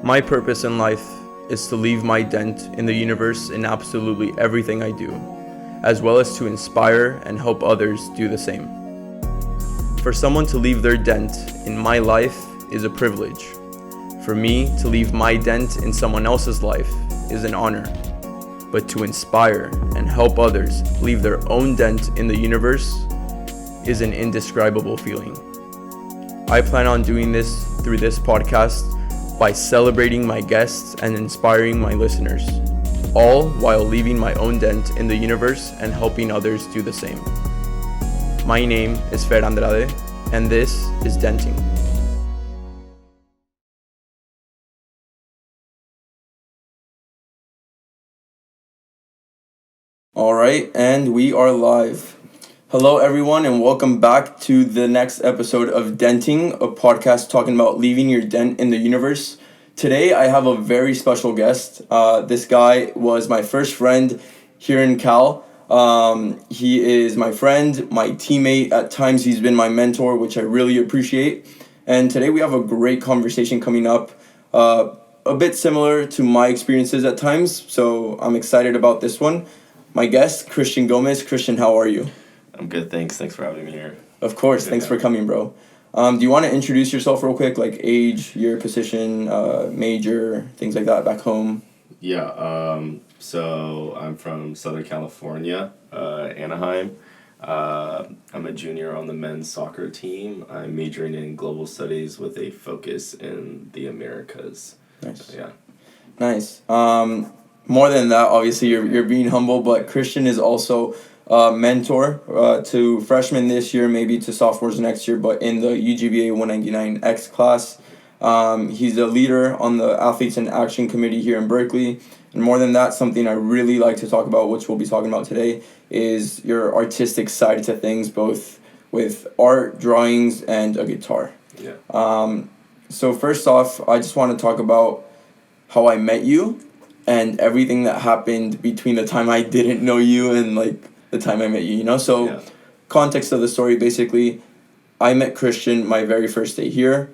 My purpose in life is to leave my dent in the universe in absolutely everything I do, as well as to inspire and help others do the same. For someone to leave their dent in my life is a privilege. For me to leave my dent in someone else's life is an honor. But to inspire and help others leave their own dent in the universe is an indescribable feeling. I plan on doing this through this podcast by celebrating my guests and inspiring my listeners, all while leaving my own dent in the universe and helping others do the same. My name is Fer Andrade, and this is Denting. All right, and we are live. Hello, everyone, and welcome back to the next episode of Denting, a podcast talking about leaving your dent in the universe. Today, I have a very special guest. This guy was my first friend here in Cal. He is my friend, my teammate. At times, he's been my mentor, which I really appreciate. And today, we have a great conversation coming up, a bit similar to my experiences at times. So I'm excited about this one. My guest, Christian Gomez. Christian, how are you? I'm good, thanks. Thanks for having me here. Of course, thanks for coming, bro. Do you want to introduce yourself real quick, like age, year, position, major, things like that back home? Yeah, so I'm from Southern California, Anaheim. I'm a junior on the men's soccer team. I'm majoring in global studies with a focus in the Americas. Nice. So, yeah. Nice. More than that, obviously, you're being humble, but Christian is also mentor to freshmen this year, maybe to sophomores next year, but in the UGBA 199X class. He's a leader on the Athletes in Action Committee here in Berkeley. And more than that, something I really like to talk about, which we'll be talking about today, is your artistic side to things, both with art, drawings, and a guitar. Yeah. So first off, I just want to talk about how I met you and everything that happened between the time I didn't know you and like the time I met you, you know? So Yeah. Context of the story, basically, I met Christian my very first day here.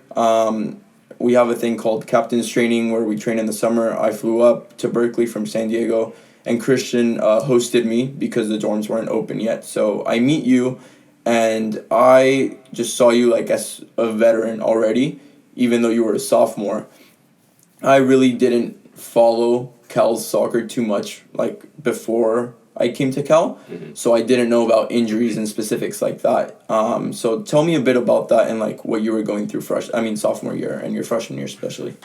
We have a thing called captain's training where we train in the summer. I flew up to Berkeley from San Diego, and Christian hosted me because the dorms weren't open yet. So I meet you, and I just saw you like as a veteran already, even though you were a sophomore. I really didn't follow Cal's soccer too much like before I came to Cal, so I didn't know about injuries and specifics like that. So tell me a bit about that and like what you were going through sophomore year and your freshman year especially.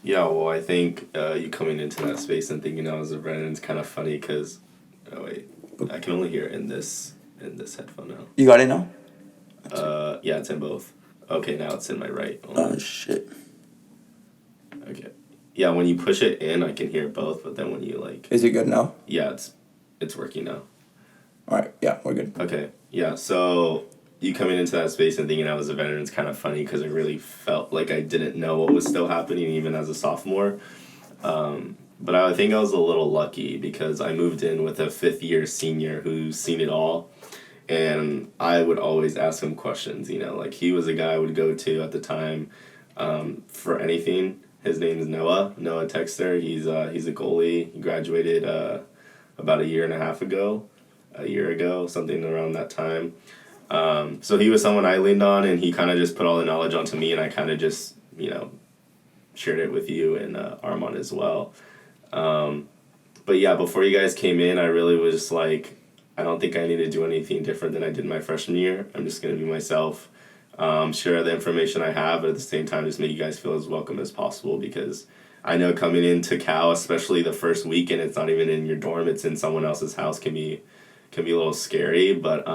Yeah, well, I think you coming into that space and thinking I was a veteran is kind of funny because, oh wait, I can only hear it in this headphone now. You got it now? Yeah, it's in both. Okay, now it's in my right. Oh shit. Okay. Yeah, when you push it in, I can hear both, but then when you like... Is it good now? Yeah, it's working now. All right, yeah, we're good. Okay, yeah, so you coming into that space and thinking I was a veteran is kind of funny because I really felt like I didn't know what was still happening even as a sophomore. But I think I was a little lucky because I moved in with a fifth-year senior who's seen it all. And I would always ask him questions, you know, like he was a guy I would go to at the time for anything. His name is Noah Texter. He's a goalie. He graduated about a year ago, something around that time. So he was someone I leaned on, and he kind of just put all the knowledge onto me, and I kind of just, you know, shared it with you and Armand as well. But yeah, before you guys came in, I really was just like, I don't think I need to do anything different than I did my freshman year. I'm just going to be myself. Share the information I have, but at the same time, just make you guys feel as welcome as possible because I know coming into Cal, especially the first weekend, it's not even in your dorm, it's in someone else's house, can be a little scary, but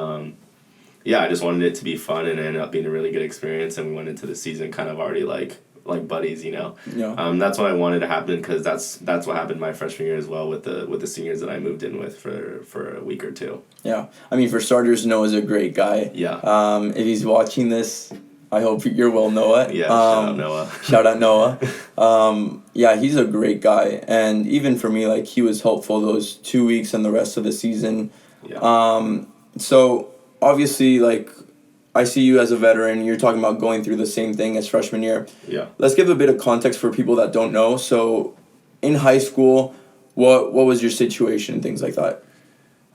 yeah, I just wanted it to be fun and it ended up being a really good experience, and we went into the season kind of already like buddies, you know. Yeah. That's what I wanted to happen because that's what happened my freshman year as well with the seniors that I moved in with for a week or two. Yeah, I mean, for starters, Noah's a great guy. Yeah. If he's watching this, I hope you're well, Noah. Yeah, shout out Noah. Shout out Noah. Yeah, he's a great guy, and even for me, like, he was helpful those 2 weeks and the rest of the season. Yeah. So, obviously, like, I see you as a veteran. You're talking about going through the same thing as freshman year. Yeah. Let's give a bit of context for people that don't know. So, in high school, what was your situation, things like that?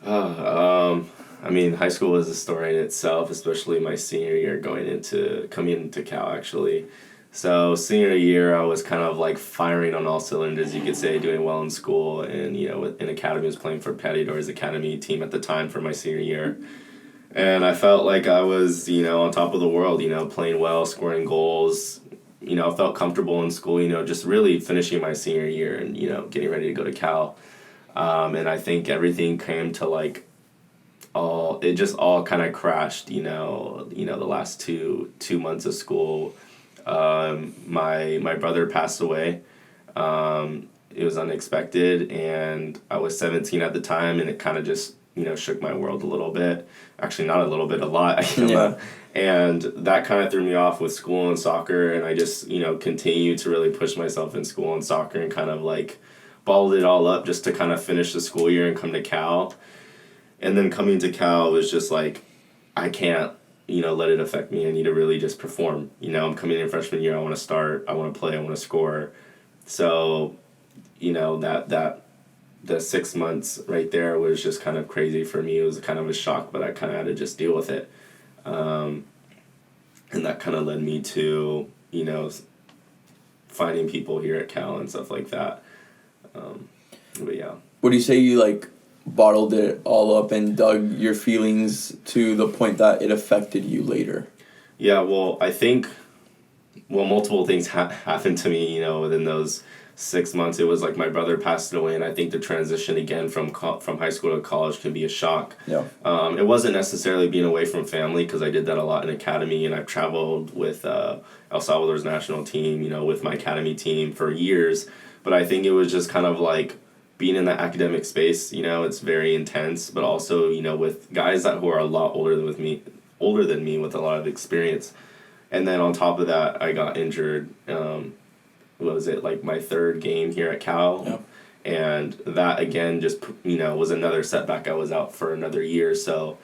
I mean, high school was a story in itself, especially my senior year coming into Cal, actually. So senior year, I was kind of like firing on all cylinders, you could say, doing well in school, and in academy, I was playing for Patty Doyle's academy team at the time for my senior year, and I felt like I was on top of the world, playing well, scoring goals. I felt comfortable in school, just really finishing my senior year and getting ready to go to Cal, and I think everything came to like it just all kind of crashed. The last two months of school. My brother passed away. It was unexpected, and I was 17 at the time, and it kind of just shook my world a little bit. Actually, not a little bit, a lot. Yeah. And that kind of threw me off with school and soccer, and I just continued to really push myself in school and soccer, and kind of like balled it all up just to kind of finish the school year and come to Cal. And then coming to Cal was just like, I can't let it affect me. I need to really just perform. I'm coming in freshman year. I want to start. I want to play. I want to score. So, that the 6 months right there was just kind of crazy for me. It was kind of a shock, but I kind of had to just deal with it. And that kind of led me to, finding people here at Cal and stuff like that. But yeah. Would you say you like bottled it all up and dug your feelings to the point that it affected you later? Yeah, well, I think, multiple things happened to me, within those 6 months. It was like my brother passed away, and I think the transition again from high school to college can be a shock. Yeah. It wasn't necessarily being away from family, because I did that a lot in academy, and I've traveled with El Salvador's national team, with my academy team for years. But I think it was just kind of like being in that academic space, it's very intense, but also, with guys who are a lot older than me with a lot of experience. And then on top of that, I got injured. What was it, like my third game here at Cal? Yep. And that again just, was another setback. I was out for another year. So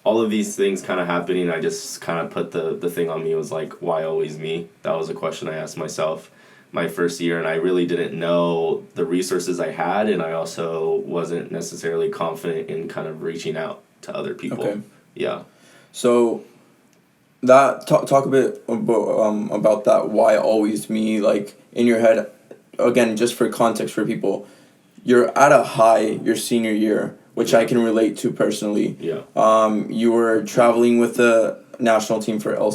all of these things kind of happening, I just kind of put the thing on me. It was like, why always me? That was a question I asked myself my first year, and I really didn't know the resources I had, and I also wasn't necessarily confident in kind of reaching out to other people. Okay. Yeah. So that talk a bit about that, why always me, like in your head, again, just for context for people, you're at a high your senior year, which I can relate to personally. Yeah. You were traveling with the national team for El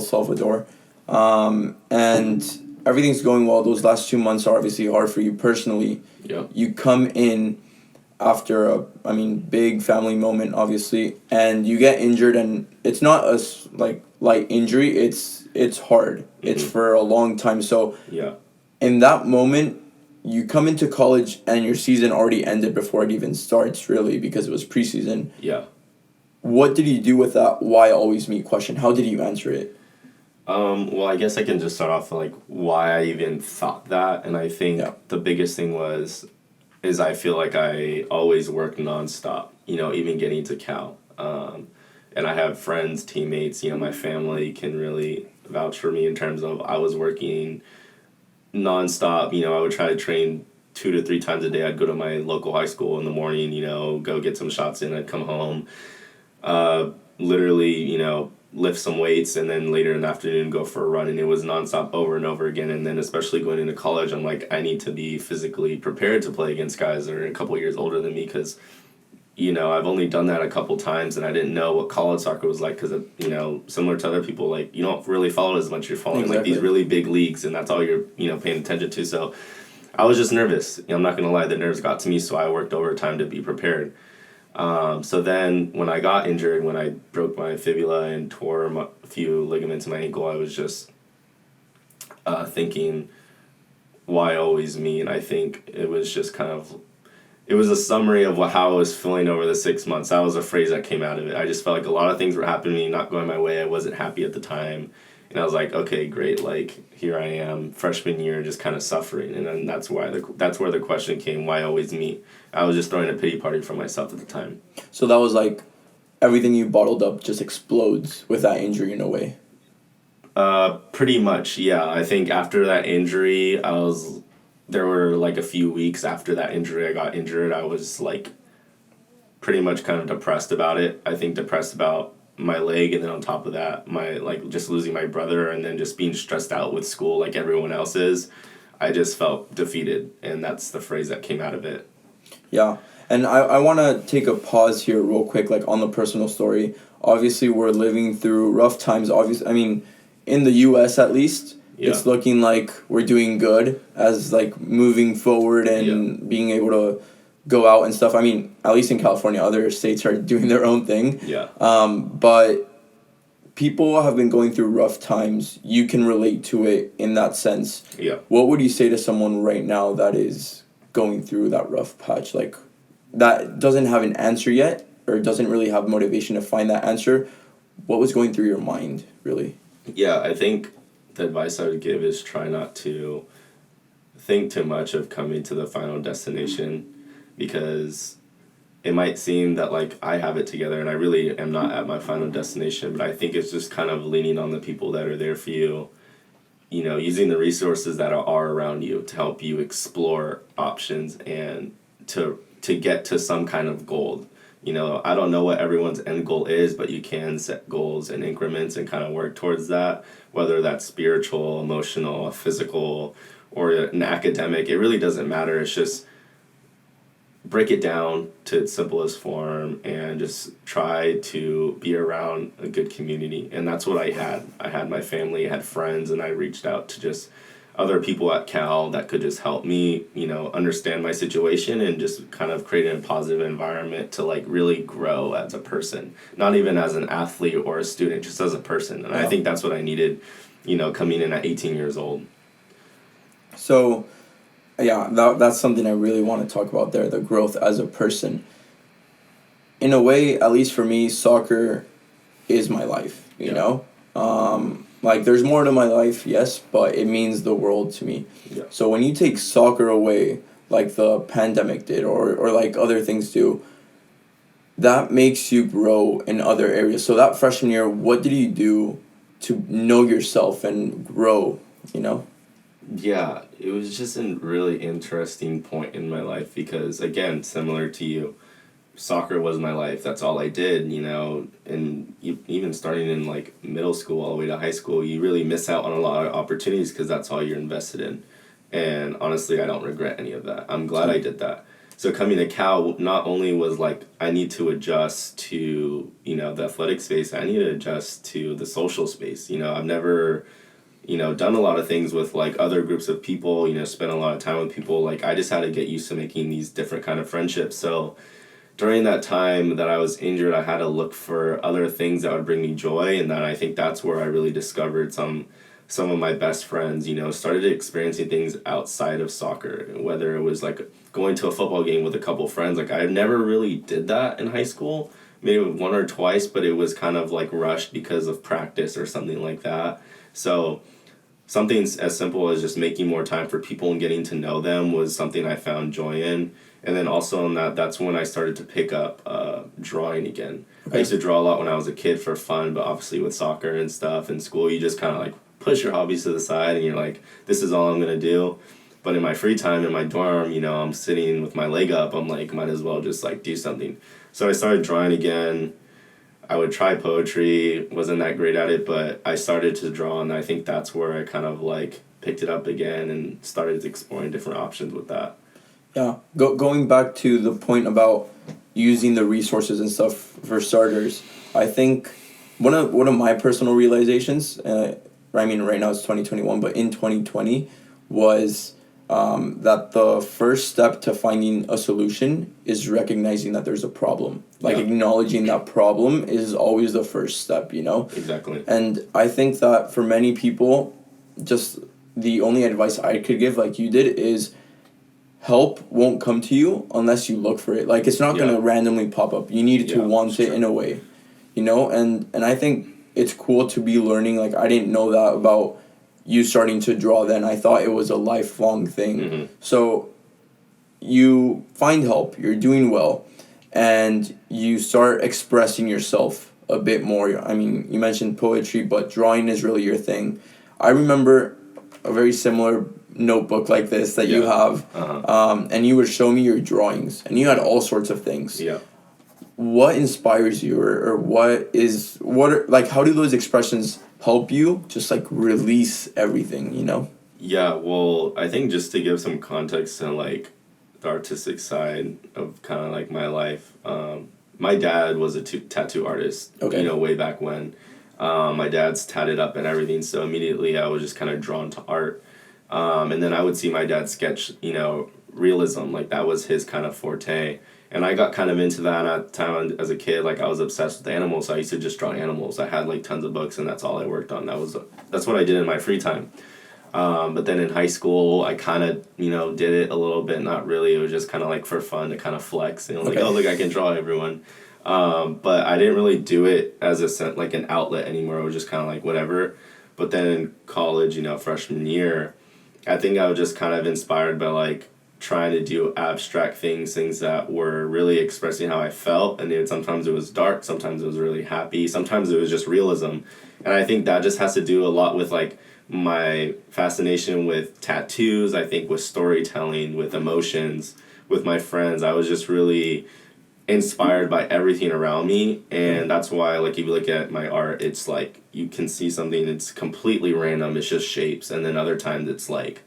Salvador, and everything's going well. Those last 2 months are obviously hard for you personally. Yeah. You come in after a big family moment, obviously, and you get injured, and it's not a light injury. It's hard. Mm-hmm. It's for a long time. So yeah. In that moment, you come into college and your season already ended before it even starts, really, because it was preseason. Yeah. What did you do with that why always me question? How did you answer it? Well, I guess I can just start off with like why I even thought that, and I think the biggest thing is I feel like I always worked nonstop, even getting to Cal. And I have friends, teammates, my family can really vouch for me in terms of I was working nonstop. I would try to train 2 to 3 times a day. I'd go to my local high school in the morning, go get some shots in. I'd come home, literally, lift some weights, and then later in the afternoon go for a run. And it was nonstop over and over again. And then especially going into college, I'm like, I need to be physically prepared to play against guys that are a couple years older than me, because I've only done that a couple times, and I didn't know what college soccer was like, because similar to other people, like, you don't really follow it as much. You're following like these really big leagues, and that's all you're paying attention to. So I was just nervous. I'm not gonna lie, the nerves got to me, so I worked overtime to be prepared. So then when I got injured, when I broke my fibula and tore a few ligaments in my ankle, I was just thinking, why always me? And I think it was just it was a summary of how I was feeling over the 6 months. That was a phrase that came out of it. I just felt like a lot of things were happening, not going my way. I wasn't happy at the time. And I was like, okay, great. Like, here I am, freshman year, just kind of suffering. And then that's where the question came, why always me? I was just throwing a pity party for myself at the time. So that was like everything you bottled up just explodes with that injury in a way. Pretty much, yeah. I think after that injury, there were like a few weeks after that injury, I got injured. I was like pretty much kind of depressed about it. I think depressed about my leg, and then on top of that, my like just losing my brother, and then just being stressed out with school like everyone else is. I just felt defeated, and that's the phrase that came out of it. Yeah. And I want to take a pause here real quick, like on the personal story. Obviously, we're living through rough times. Obviously, I mean, in the U.S. at least, it's looking like we're doing good as like moving forward and being able to go out and stuff. I mean, at least in California, other states are doing their own thing. Yeah. But people have been going through rough times. You can relate to it in that sense. Yeah. What would you say to someone right now that is going through that rough patch, like that doesn't have an answer yet or doesn't really have motivation to find that answer? What was going through your mind, really? Yeah, I think the advice I would give is try not to think too much of coming to the final destination, because it might seem that like I have it together and I really am not at my final destination, but I think it's just kind of leaning on the people that are there for you, you know, using the resources that are around you to help you explore options and to get to some kind of goal. You know, I don't know what everyone's end goal is, but you can set goals in increments and kind of work towards that, whether that's spiritual, emotional, physical, or an academic. It really doesn't matter. It's just break it down to its simplest form and just try to be around a good community. And that's what I had. I had my family, I had friends, and I reached out to just other people at Cal that could just help me, you know, understand my situation and just kind of create a positive environment to like really grow as a person, not even as an athlete or a student, just as a person. And I think that's what I needed, you know, coming in at 18 years old. So, yeah, that's something I really want to talk about there, the growth as a person. In a way, at least for me, soccer is my life, you know? Like, there's more to my life, yes, but it means the world to me. Yeah. So when you take soccer away, like the pandemic did, or like other things do, that makes you grow in other areas. So that freshman year, what did you do to know yourself and grow, you know? Yeah, it was just a really interesting point in my life because, again, similar to you, soccer was my life. That's all I did, you know, and even starting in like middle school all the way to high school, you really miss out on a lot of opportunities because that's all you're invested in. And honestly, I don't regret any of that. I'm glad I did that. So coming to Cal, not only was like I need to adjust to, you know, the athletic space, I need to adjust to the social space. You know, I've never, you know, done a lot of things with like other groups of people, you know, spent a lot of time with people. Like I just had to get used to making these different kind of friendships. So during that time that I was injured, I had to look for other things that would bring me joy, and then I think that's where I really discovered some of my best friends, you know, started experiencing things outside of soccer, whether it was like going to a football game with a couple friends. Like I never really did that in high school, maybe one or twice, but it was kind of like rushed because of practice or something like that. So something as simple as just making more time for people and getting to know them was something I found joy in. And then also in that's when I started to pick up drawing again. Okay. I used to draw a lot when I was a kid for fun, but obviously with soccer and stuff in school, you just kind of like push your hobbies to the side and you're like, this is all I'm going to do. But in my free time in my dorm, you know, I'm sitting with my leg up. I'm like, might as well just like do something. So I started drawing again. I would try poetry, wasn't that great at it, but I started to draw, and I think that's where I kind of like picked it up again and started exploring different options with that. Yeah, going back to the point about using the resources and stuff for starters, I think one of my personal realizations, I mean right now it's 2021, but in 2020 was that the first step to finding a solution is recognizing that there's a problem. Like acknowledging that problem is always the first step, you know? Exactly. And I think that for many people, just the only advice I could give, like you did, is help won't come to you unless you look for it. Like it's not going to randomly pop up. You need to want it in a way, you know? And I think it's cool to be learning. Like I didn't know that about you starting to draw then. I thought it was a lifelong thing. Mm-hmm. So you find help, you're doing well, and you start expressing yourself a bit more. I mean, you mentioned poetry, but drawing is really your thing. I remember a very similar notebook like this that you have, and you would show me your drawings, and you had all sorts of things. Yeah. What inspires you, or how do those expressions help you just like release everything, you know? Yeah, well, I think just to give some context to like the artistic side of kind of like my life, my dad was a tattoo artist, Okay. you know, way back when. My dad's tatted up and everything, so immediately I was just kind of drawn to art. And then I would see my dad sketch, you know, realism, like that was his kind of forte. And I got kind of into that at the time as a kid. Like I was obsessed with animals, so I used to just draw animals. I had like tons of books, and that's all I worked on. That's what I did in my free time. But then in high school, I kind of, you know, did it a little bit. Not really. It was just kind of like for fun to kind of flex. You know, like, oh, look, I can draw everyone. But I didn't really do it as like an outlet anymore. It was just kind of like whatever. But then in college, you know, freshman year, I think I was just kind of inspired by like trying to do abstract things that were really expressing how I felt. And sometimes it was dark, sometimes it was really happy, sometimes it was just realism. And I think that just has to do a lot with like my fascination with tattoos, I think with storytelling, with emotions, with my friends. I was just really inspired by everything around me, and that's why like if you look at my art, it's like you can see something that's completely random, it's just shapes, and then other times it's like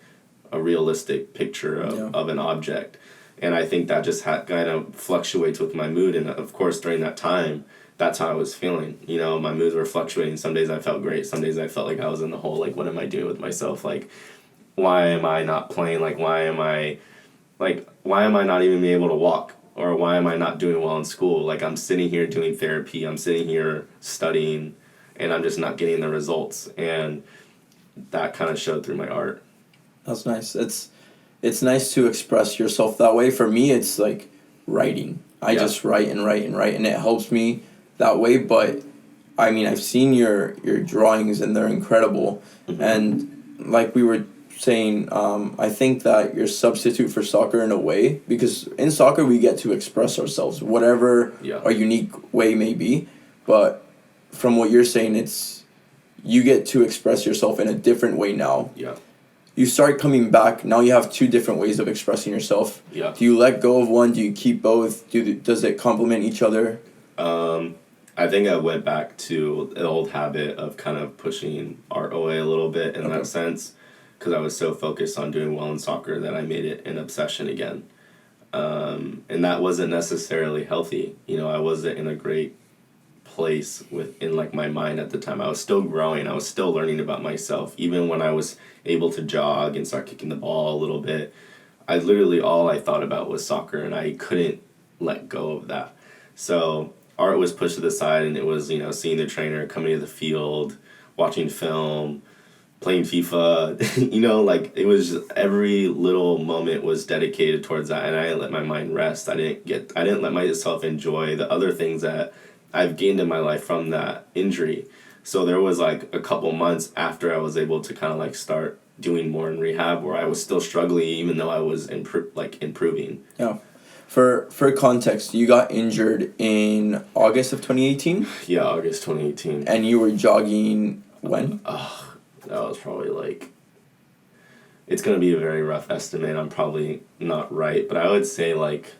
a realistic picture of an object. And I think that just kind of fluctuates with my mood, and of course during that time that's how I was feeling. You know, my moods were fluctuating. Some days I felt great, some days I felt like I was in the hole, like what am I doing with myself, like why am I not playing, like why am I not even being able to walk, or why am I not doing well in school? Like I'm sitting here doing therapy, I'm sitting here studying, and I'm just not getting the results. And that kind of showed through my art. That's nice. It's nice to express yourself that way. For me, it's like writing. I just write and write and write, and it helps me that way. But I mean, I've seen your drawings, and they're incredible. Mm-hmm. And like we were saying, I think that you're a substitute for soccer in a way, because in soccer we get to express ourselves, whatever our unique way may be. But from what you're saying, it's you get to express yourself in a different way now. Yeah. You start coming back. Now you have two different ways of expressing yourself. Yeah. Do you let go of one? Do you keep both? Does it complement each other? I think I went back to the old habit of kind of pushing art away a little bit in that sense, because I was so focused on doing well in soccer that I made it an obsession again. And that wasn't necessarily healthy. You know, I wasn't in a great place in like my mind at the time. I was still growing. I was still learning about myself. Even when I was able to jog and start kicking the ball a little bit, all I thought about was soccer, and I couldn't let go of that. So art was pushed to the side, and it was, you know, seeing the trainer, coming to the field, watching film, playing FIFA, you know, like it was just, every little moment was dedicated towards that, and I didn't let my mind rest. I didn't let myself enjoy the other things that I've gained in my life from that injury. So there was like a couple months after I was able to kind of like start doing more in rehab where I was still struggling, even though I was improving. Yeah. For context, you got injured in August of 2018? Yeah, August 2018. And you were jogging when? That was probably like, it's going to be a very rough estimate. I'm probably not right, but I would say like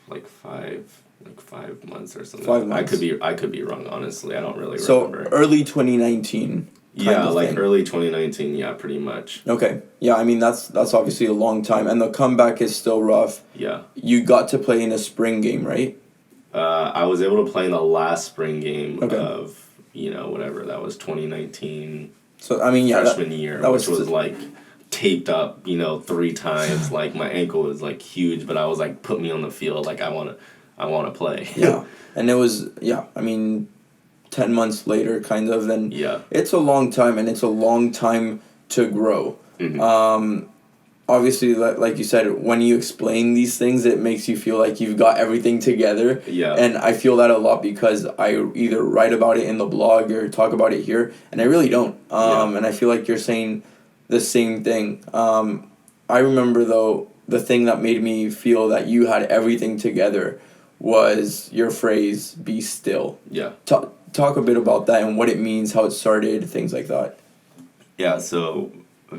5 months or something. 5 months. I could be wrong, honestly. I don't really So remember. early 2019. Yeah, like thing. Early 2019, yeah, pretty much. Okay. Yeah, I mean that's obviously a long time, and the comeback is still rough. Yeah. You got to play in a spring game, right? I was able to play in the last spring game of, you know, whatever, that was 2019. So I mean, yeah, freshman year, which was like taped up, you know, 3 times. Like my ankle was like huge, but I was like, put me on the field, like I want to play. Yeah. And it was, I mean, 10 months later kind of, and it's a long time, and it's a long time to grow. Mm-hmm. Obviously, like you said, when you explain these things, it makes you feel like you've got everything together. Yeah. And I feel that a lot because I either write about it in the blog or talk about it here, and I really don't. And I feel like you're saying the same thing. I remember, though, the thing that made me feel that you had everything together was your phrase, be still. Yeah. Talk a bit about that and what it means, how it started, things like that. Yeah, so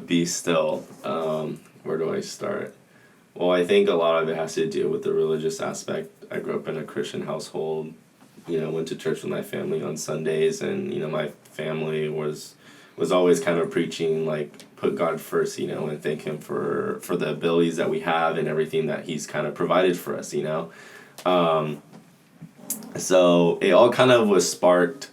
be still. Where do I start? Well, I think a lot of it has to do with the religious aspect. I grew up in a Christian household, went to church with my family on Sundays, and, my family was always kind of preaching, like, put God first, and thank Him for the abilities that we have and everything that He's kind of provided for us, So it all kind of was sparked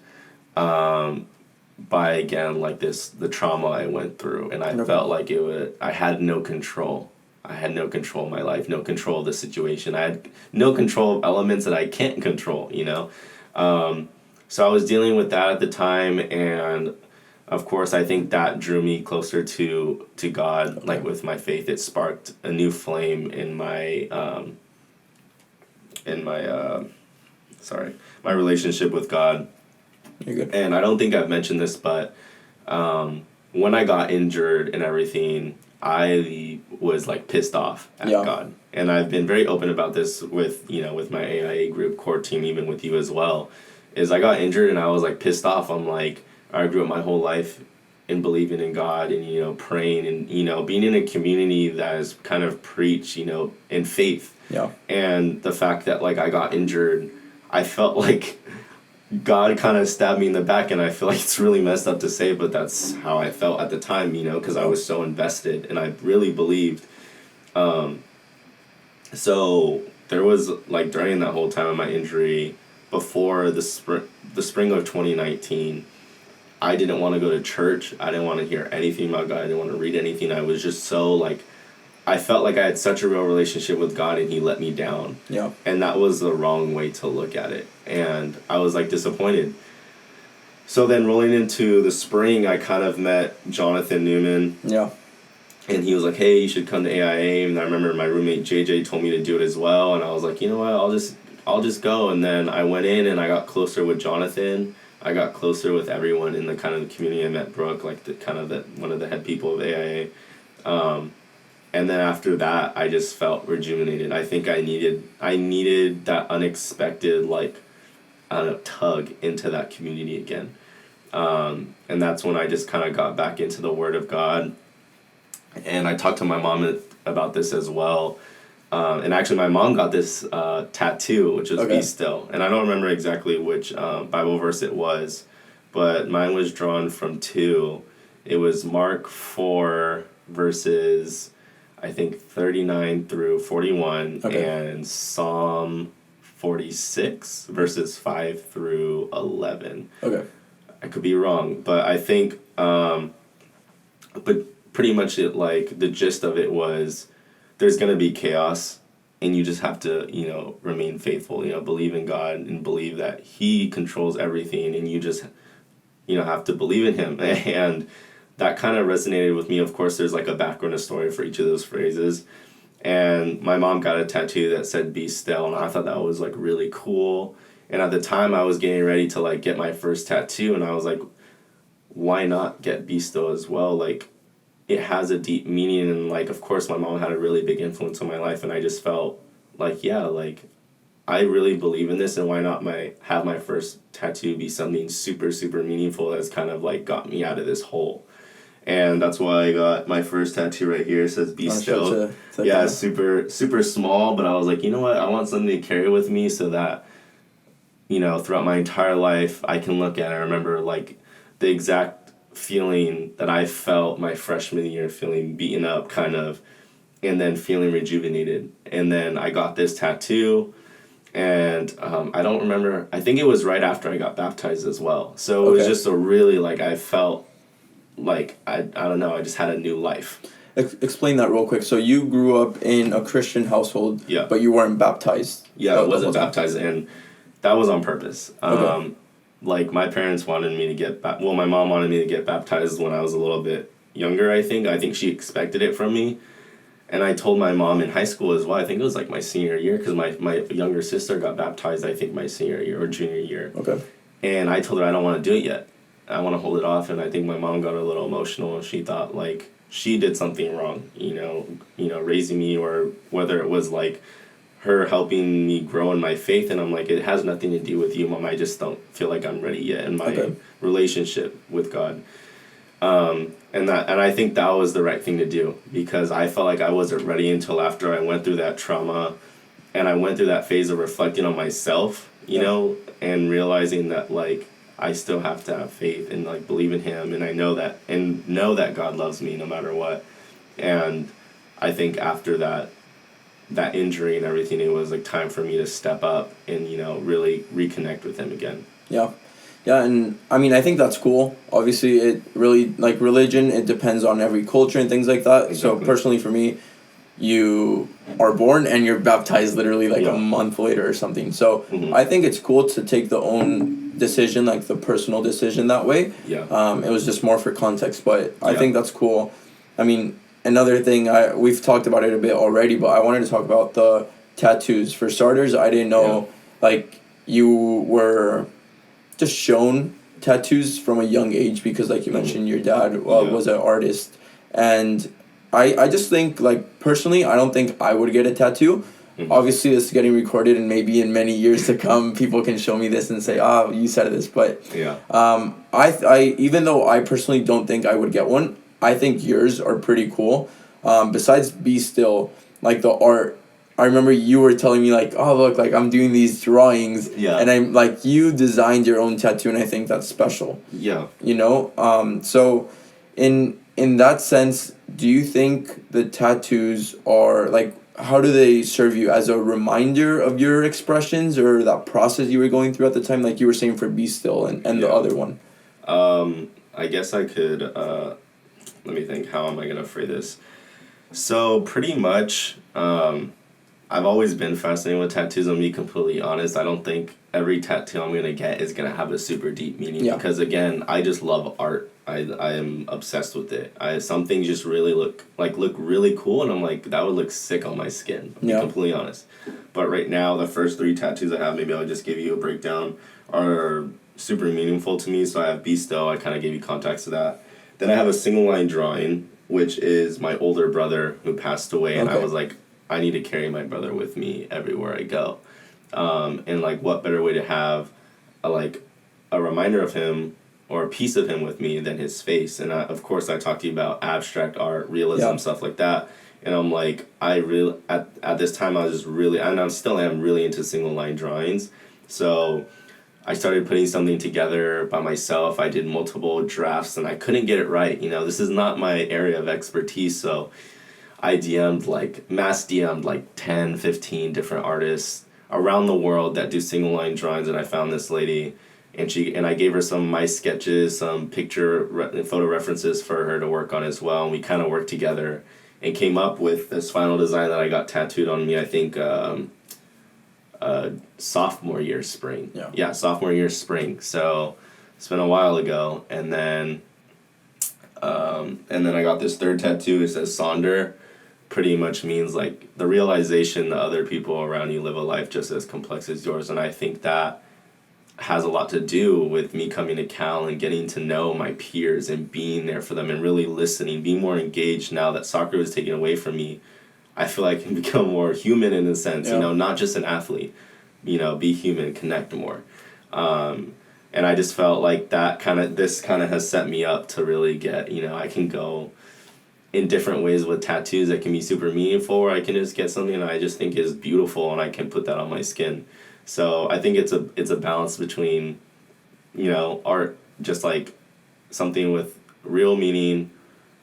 by, again, like the trauma I went through, and I felt like I had no control. I had no control of my life, no control of the situation. I had no control of elements that I can't control, So I was dealing with that at the time, and of course, I think that drew me closer to God. Okay. Like with my faith, it sparked a new flame in my my relationship with God. You're good. And I don't think I've mentioned this, but when I got injured and everything, I was like pissed off at God. And I've been very open about this with my AIA group, core team, even with you as well, is I got injured and I was like pissed off. I'm like, I grew up my whole life in believing in God and, praying and, being in a community that is kind of preach, in faith. Yeah. And the fact that like I got injured, I felt like God kind of stabbed me in the back, and I feel like it's really messed up to say, but that's how I felt at the time, because I was so invested and I really believed. So there was like during that whole time of my injury, before the spring of 2019, I didn't want to go to church. I didn't want to hear anything about God. I didn't want to read anything. I was just so like, I felt like I had such a real relationship with God and He let me down. Yeah. And that was the wrong way to look at it. And I was like disappointed. So then rolling into the spring, I kind of met Jonathan Newman. Yeah. And he was like, hey, you should come to AIA. And I remember my roommate JJ told me to do it as well. And I was like, you know what, I'll just go. And then I went in and I got closer with Jonathan. I got closer with everyone in the kind of the community. I met Brooke, like one of the head people of AIA. And then after that, I just felt rejuvenated. I think I needed that unexpected, like, tug into that community again. And that's when I just kind of got back into the Word of God. And I talked to my mom about this as well. And actually, my mom got this tattoo, which was Be Still. And I don't remember exactly which Bible verse it was, but mine was drawn from 2. It was Mark 4 verses, I think, 39 through 41, and Psalm 46 verses 5 through 11. Okay. I could be wrong, but I think, but pretty much it, like, the gist of it was, there's going to be chaos, and you just have to, remain faithful, believe in God and believe that He controls everything, and you just, have to believe in Him. And that kind of resonated with me. Of course, there's like a background, a story for each of those phrases. And my mom got a tattoo that said Be Still, and I thought that was like really cool. And at the time I was getting ready to like get my first tattoo, and I was like, why not get Be Still as well? Like, it has a deep meaning, and like, of course, my mom had a really big influence on my life, and I just felt like, yeah, like, I really believe in this, and why not have my first tattoo be something super, super meaningful that's kind of like got me out of this hole. And that's why I got my first tattoo right here. It says Be Still. Yeah, super, super small, but I was like, you know what? I want something to carry with me so that, throughout my entire life, I can look at it. I remember, like, the exact feeling that I felt my freshman year, feeling beaten up, kind of, and then feeling rejuvenated. And then I got this tattoo, and I don't remember. I think it was right after I got baptized as well. So it was just a really, like, I felt like, I don't know, I just had a new life. Explain that real quick. So you grew up in a Christian household, but you weren't baptized. Yeah, I wasn't baptized, and that was on purpose. Like, my parents wanted me to get my mom wanted me to get baptized when I was a little bit younger, I think. I think she expected it from me. And I told my mom in high school as well. I think it was like my senior year, because my younger sister got baptized, I think, my senior year or junior year. Okay. And I told her I don't want to do it yet. I want to hold it off. And I think my mom got a little emotional, and she thought, like, she did something wrong, raising me, or whether it was like her helping me grow in my faith. And I'm like, it has nothing to do with you, Mom. I just don't feel like I'm ready yet in my relationship with God. And I think that was the right thing to do, because I felt like I wasn't ready until after I went through that trauma, and I went through that phase of reflecting on myself, and realizing that like I still have to have faith and like believe in Him, and I know that God loves me no matter what. And I think after that injury and everything, it was like time for me to step up and really reconnect with Him again. Yeah, and I mean, I think that's cool. Obviously, it really, like religion, it depends on every culture and things like that. Exactly. So personally for me, you are born and you're baptized literally like a month later or something. So I think it's cool to take the own decision, like the personal decision that way. It was just more for context, but I think that's cool. I mean, another thing, we've talked about it a bit already, but I wanted to talk about the tattoos. For starters, I didn't know like you were just shown tattoos from a young age, because like you mentioned, your dad was an artist. And I just think, like, personally, I don't think I would get a tattoo. Obviously, this is getting recorded, and maybe in many years to come, people can show me this and say, you said this. But I even though I personally don't think I would get one, I think yours are pretty cool. Besides Be Still, like the art, I remember you were telling me like, oh look, like I'm doing these drawings, and I'm like, you designed your own tattoo, and I think that's special. So in that sense, do you think the tattoos are like, how do they serve you as a reminder of your expressions or that process you were going through at the time, like you were saying for Be Still and the other one? I guess I could let me think, how am I gonna phrase this? So pretty much I've always been fascinated with tattoos. I'm gonna be completely honest. I don't think every tattoo I'm gonna get is gonna have a super deep meaning, because again, I just love art. I am obsessed with it. Some things just really look really cool, and I'm like, that would look sick on my skin. To be completely honest. But right now, the first 3 tattoos I have, maybe I'll just give you a breakdown, are super meaningful to me. So I have Be Still. I kind of gave you context to that. Then I have a single line drawing, which is my older brother who passed away, and I was like, I need to carry my brother with me everywhere I go. And like, what better way to have a reminder of him or a piece of him with me than his face? And of course I talked to you about abstract art, realism, stuff like that. And I'm like, at this time I was just really, and I still am really into single line drawings. So I started putting something together by myself. I did multiple drafts and I couldn't get it right. This is not my area of expertise. So I mass DM'd like 10, 15 different artists around the world that do single line drawings. And I found this lady, and I gave her some of my sketches, some photo references for her to work on as well. And we kind of worked together and came up with this final design that I got tattooed on me, I think, sophomore year spring. Sophomore year spring. So it's been a while ago. And then I got this third tattoo. It says Sonder. Pretty much means like the realization that other people around you live a life just as complex as yours. And I think that has a lot to do with me coming to Cal and getting to know my peers and being there for them and really listening, being more engaged. Now that soccer was taken away from me, I feel like I can become more human in a sense, not just an athlete, be human, connect more. And I just felt like this kind of has set me up to really get, I can go in different ways with tattoos that can be super meaningful, or I can just get something that I just think is beautiful and I can put that on my skin. So I think it's a balance between, art, just like something with real meaning,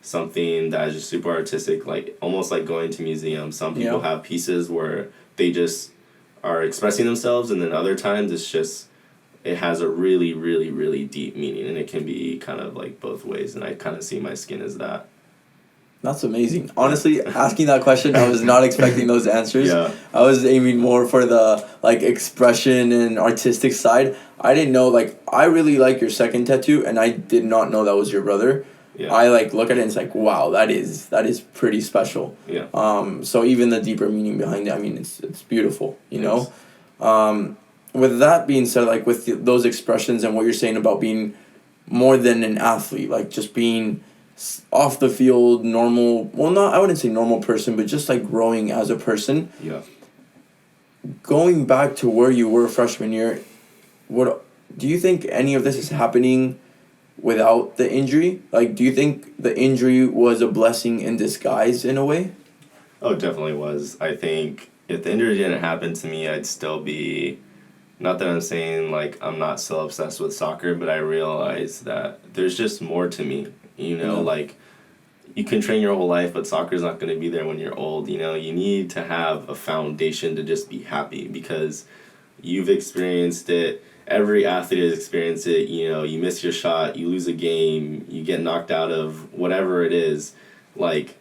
something that is just super artistic, like almost like going to museums. Some people have pieces where they just are expressing themselves, and then other times it has a really, really, really deep meaning, and it can be kind of like both ways, and I kind of see my skin as that. That's amazing. Honestly, asking that question, I was not expecting those answers. I was aiming more for the expression and artistic side. I didn't know, I really like your second tattoo, and I did not know that was your brother. I look at it and it's like, wow, that is pretty special. So even the deeper meaning behind it, I mean, it's beautiful, you know. With that being said, with those expressions and what you're saying about being more than an athlete, just being off the field, normal, well, not, I wouldn't say normal person, but just like growing as a person. Yeah. Going back to where you were freshman year, what do you think any of this is happening without the injury? Like, do you think the injury was a blessing in disguise in a way? Oh, it definitely was. I think if the injury didn't happen to me, I'd still be. Not that I'm saying like I'm not still obsessed with soccer, but I realize that there's just more to me. Like you can train your whole life, but soccer's not going to be there when you're old. You need to have a foundation to just be happy because you've experienced it. Every athlete has experienced it. You miss your shot, you lose a game, you get knocked out of whatever it is. Like,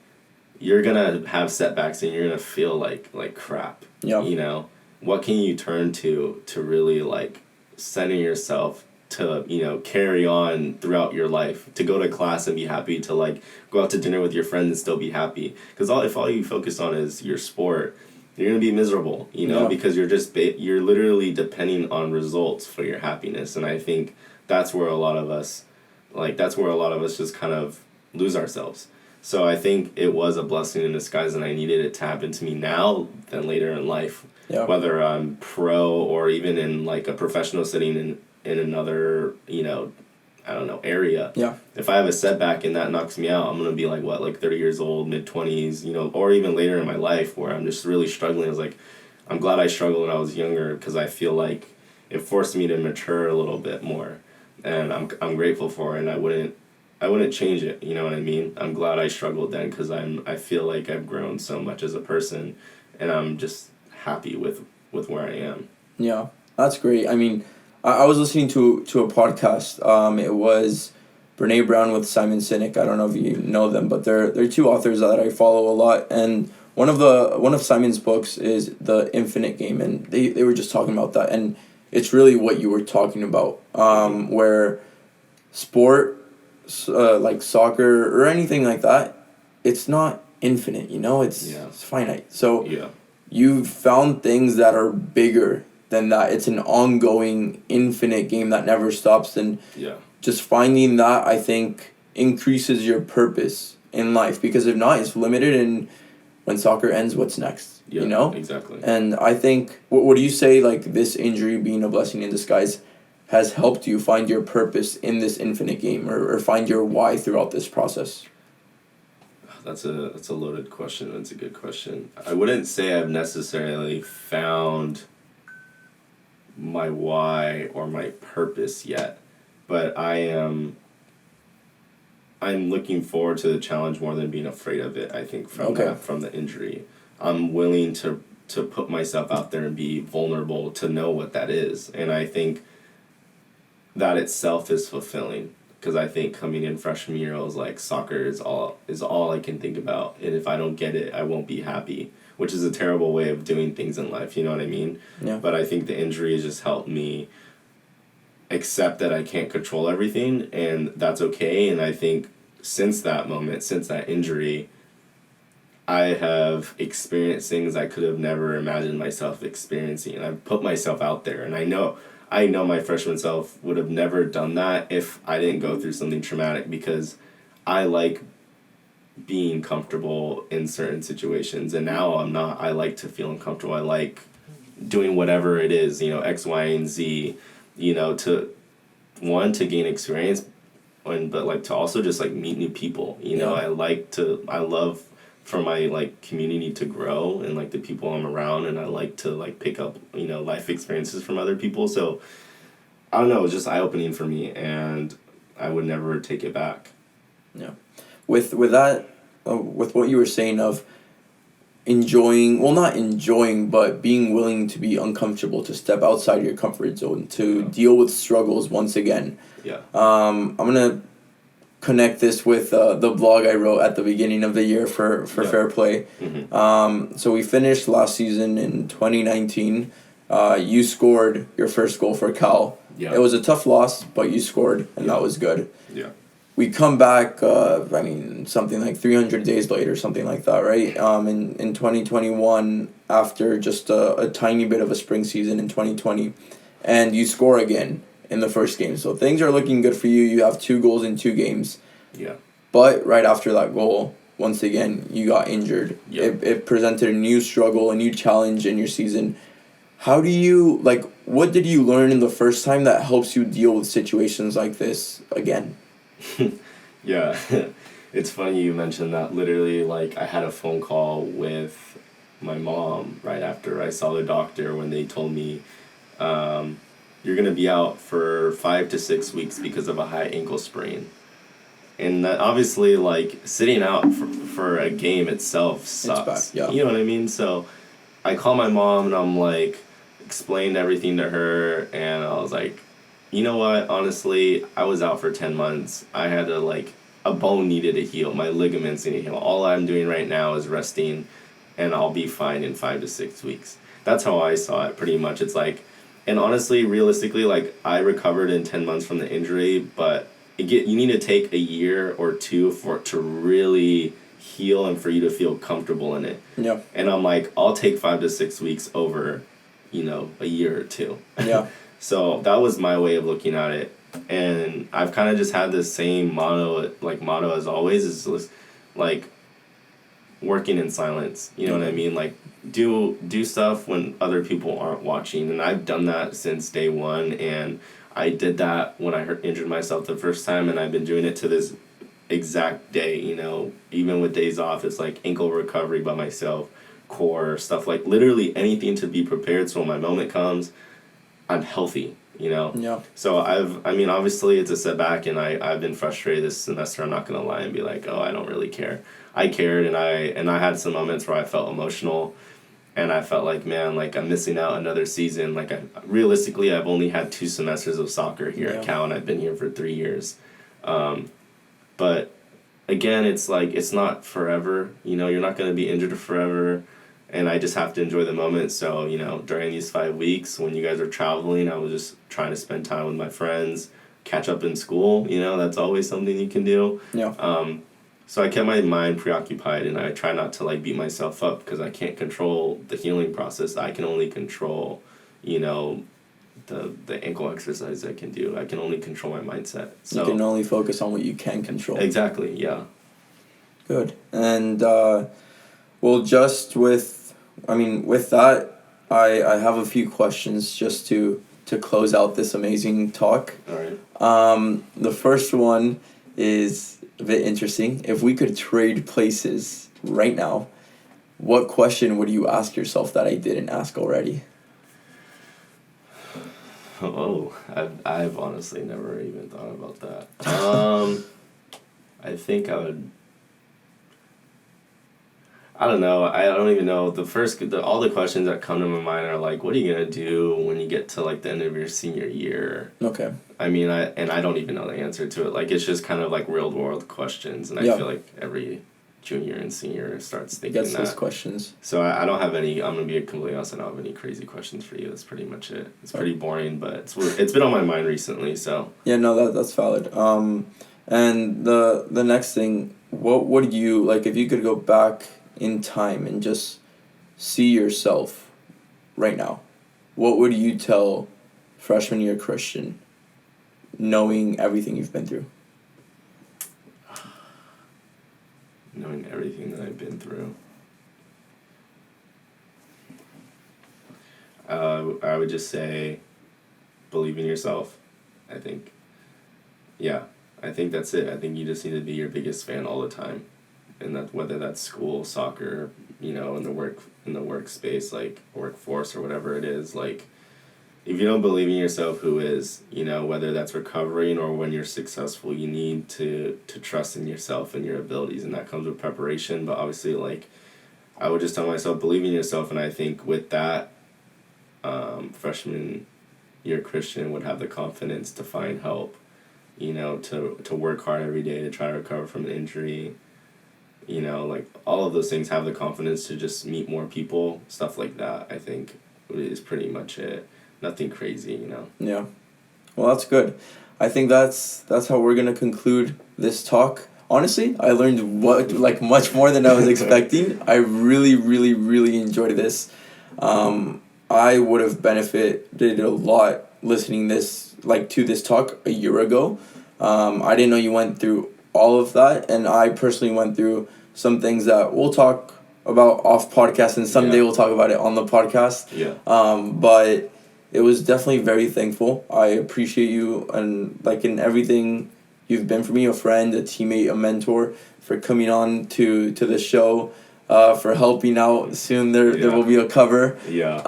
you're going to have setbacks and you're going to feel like crap. Yeah. What can you turn to really, like, center yourself to, carry on throughout your life, to go to class and be happy, to, like, go out to dinner with your friends and still be happy. Because if all you focus on is your sport, you're going to be miserable, Yeah. because you're literally depending on results for your happiness. And I think that's where a lot of us just kind of lose ourselves. So I think it was a blessing in disguise, and I needed it to happen to me now than later in life. Yeah. Whether I'm pro or even in like a professional setting in another, I don't know, area. Yeah. If I have a setback and that knocks me out, I'm going to be like 30 years old, mid-20s, or even later in my life where I'm just really struggling. I was like, I'm glad I struggled when I was younger because I feel like it forced me to mature a little bit more. And I'm grateful for it, and I wouldn't change it, you know what I mean? I'm glad I struggled then because I feel like I've grown so much as a person, and I'm just happy with where I am. Yeah, that's great. I mean, I was listening to a podcast. It was Brene Brown with Simon Sinek. I don't know if you know them, but they're two authors that I follow a lot. And one of Simon's books is The Infinite Game, and they were just talking about that. And it's really what you were talking about, where sport, like soccer or anything like that, it's not infinite. It's finite. So Yeah. you've found things that are bigger than that. It's an ongoing, infinite game that never stops. And Yeah. just finding that, I think, increases your purpose in life. Because if not, it's limited. And when soccer ends, what's next? Yeah, exactly. And I think, what do you say, like, this injury being a blessing in disguise has helped you find your purpose in this infinite game or find your why throughout this process? That's a loaded question. That's a good question. I wouldn't say I've necessarily found my why or my purpose yet, but I'm looking forward to the challenge more than being afraid of it. I think from the injury, I'm willing to put myself out there and be vulnerable to know what that is, and I think that itself is fulfilling. Because I think coming in freshman year, I was like, soccer is all I can think about. And if I don't get it, I won't be happy, which is a terrible way of doing things in life, you know what I mean? Yeah. But I think the injury has just helped me accept that I can't control everything, and that's okay. And I think since that moment, since that injury, I have experienced things I could have never imagined myself experiencing. And I've put myself out there, and I know my freshman self would have never done that if I didn't go through something traumatic, because I like being comfortable in certain situations, and now I'm not. I like to feel uncomfortable. I like doing whatever it is, X, Y, and Z, to gain experience, but like to also just like meet new people, I love for my like community to grow and like the people I'm around, and I like to like pick up life experiences from other people. So I don't know, it was just eye-opening for me, and I would never take it back. Yeah, with that, with what you were saying of enjoying, well, not enjoying, but being willing to be uncomfortable, to step outside your comfort zone, to deal with struggles once again. Yeah. I'm gonna connect this with the blog I wrote at the beginning of the year for Fair Play. Mm-hmm. So we finished last season in 2019. You scored your first goal for Cal. Yeah. It was a tough loss, but you scored, and that was good. Yeah. We come back, something like 300 days later, something like that, right? In 2021, after just a tiny bit of a spring season in 2020, and you score again in the first game. So things are looking good for you. You have 2 goals in 2 games. Yeah. But right after that goal, once again, you got injured. Yep. It presented a new struggle, a new challenge in your season. How do you, like, what did you learn in the first time that helps you deal with situations like this again? Yeah. It's funny you mentioned that. Literally, like, I had a phone call with my mom right after I saw the doctor when they told me, you're going to be out for 5 to 6 weeks because of a high ankle sprain. And that obviously, like, sitting out for a game itself sucks. It's bad, yeah. You know what I mean? So I call my mom and I'm like, explained everything to her, and I was like, you know what? Honestly, I was out for 10 months. I had to, like, a bone needed to heal. My ligaments needed to heal. All I'm doing right now is resting, and I'll be fine in 5 to 6 weeks. That's how I saw it, pretty much. It's like, and honestly, realistically, like, I recovered in 10 months from the injury, but you need to take a year or two for it to really heal and for you to feel comfortable in it. Yeah. And I'm like, I'll take 5 to 6 weeks over, a year or two. Yeah. So that was my way of looking at it. And I've kind of just had the same motto as always, is just, like, working in silence. You know what I mean? Like, do stuff when other people aren't watching. And I've done that since day one. And I did that when I injured myself the first time. And I've been doing it to this exact day, even with days off. It's like ankle recovery by myself, core stuff, like literally anything to be prepared so when my moment comes, I'm healthy. Yeah. So obviously it's a setback, and I've been frustrated this semester. I'm not gonna lie and be like, oh, I don't really care. I cared, and I had some moments where I felt emotional, and I felt like, man, like, I'm missing out another season. Like, realistically, I've only had 2 semesters of soccer here at Cal, and I've been here for 3 years. But again, it's like, it's not forever. You're not going to be injured forever, and I just have to enjoy the moment. So, during these 5 weeks when you guys are traveling, I was just trying to spend time with my friends, catch up in school. That's always something you can do. Yeah. So I kept my mind preoccupied, and I try not to, like, beat myself up, because I can't control the healing process. I can only control, the ankle exercise I can do. I can only control my mindset. So You can only focus on what you can control. Exactly, yeah. Good. And, with that, I have a few questions just to close out this amazing talk. All right. The first one is a bit interesting. If we could trade places right now, what question would you ask yourself that I didn't ask already? Oh, I've honestly never even thought about that. I think I would. I don't know. I don't even know. All the questions that come to my mind are like, what are you gonna do when you get to, like, the end of your senior year? Okay. I mean, I don't even know the answer to it. Like, it's just kind of like real world questions, and I feel like every junior and senior starts thinking Gets that. those questions. So I don't have any. I'm gonna be completely honest. I don't have any crazy questions for you. That's pretty much it. It's pretty boring, but it's been on my mind recently. So Yeah, no, that's valid. And the next thing, what would you like if you could go back in time and just see yourself right now? What would you tell freshman year Christian, knowing everything you've been through? knowing everything that I've been through, I would just say, believe in yourself. I think, yeah, I think that's it. I think you just need to be your biggest fan all the time, and that whether that's school, soccer, in the workspace, like workforce or whatever it is, like, if you don't believe in yourself, who is? Whether that's recovering or when you're successful, you need to trust in yourself and your abilities, and that comes with preparation. But obviously, like, I would just tell myself, believe in yourself, and I think with that, freshman year Christian would have the confidence to find help, to work hard every day to try to recover from an injury, like, all of those things, have the confidence to just meet more people, stuff like that, I think is pretty much it. Nothing crazy, Yeah. Well, that's good. I think that's how we're going to conclude this talk. Honestly, I learned much more than I was expecting. I really, really, really enjoyed this. I would have benefited a lot listening to this talk a year ago. I didn't know you went through all of that, and I personally went through some things that we'll talk about off podcast, and someday we'll talk about it on the podcast. Yeah. But it was definitely very thankful. I appreciate you, and like in everything you've been for me, a friend, a teammate, a mentor, for coming on to the show, for helping out. Soon there will be a cover. Yeah.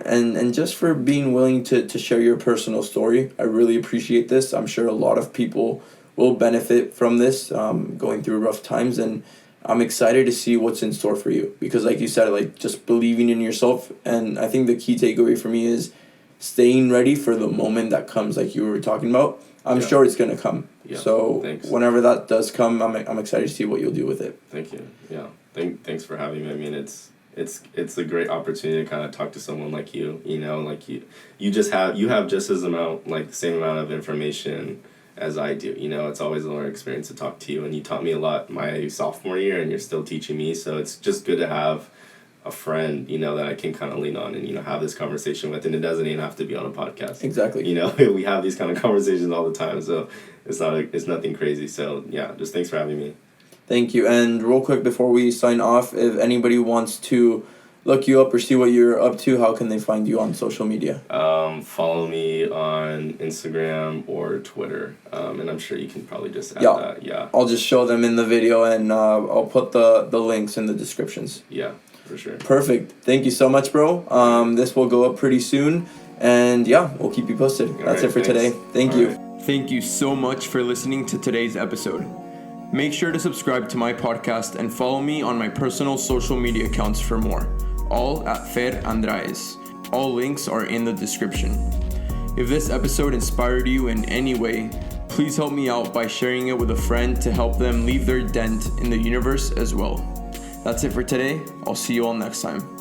And just for being willing to share your personal story. I really appreciate this. I'm sure a lot of people will benefit from this, going through rough times, and I'm excited to see what's in store for you, because like you said, like just believing in yourself. And I think the key takeaway for me is staying ready for the moment that comes, like you were talking about. I'm sure it's going to come. Yeah. So whenever that does come, I'm excited to see what you'll do with it. Thank you. Yeah. Thanks for having me. I mean, it's a great opportunity to kind of talk to someone like you, like you have just as the same amount of information as I do. It's always a learning experience to talk to you, and you taught me a lot my sophomore year, and you're still teaching me. So it's just good to have a friend, that I can kind of lean on and, have this conversation with. And it doesn't even have to be on a podcast. Exactly. We have these kind of conversations all the time. So it's nothing crazy. So yeah, just thanks for having me. Thank you. And real quick before we sign off, if anybody wants to look you up or see what you're up to, how can they find you on social media? Follow me on Instagram or Twitter. And I'm sure you can probably just add that. Yeah. I'll just show them in the video, and I'll put the links in the descriptions. Yeah. For sure. Perfect. Thank you so much, bro. This will go up pretty soon, and we'll keep you posted. That's it for today. Thank you. Thank you so much for listening to today's episode. Make sure to subscribe to my podcast and follow me on my personal social media accounts for more, all at Fer Andraez. All links are in the description. If this episode inspired you in any way, please help me out by sharing it with a friend to help them leave their dent in the universe as well. That's it for today. I'll see you all next time.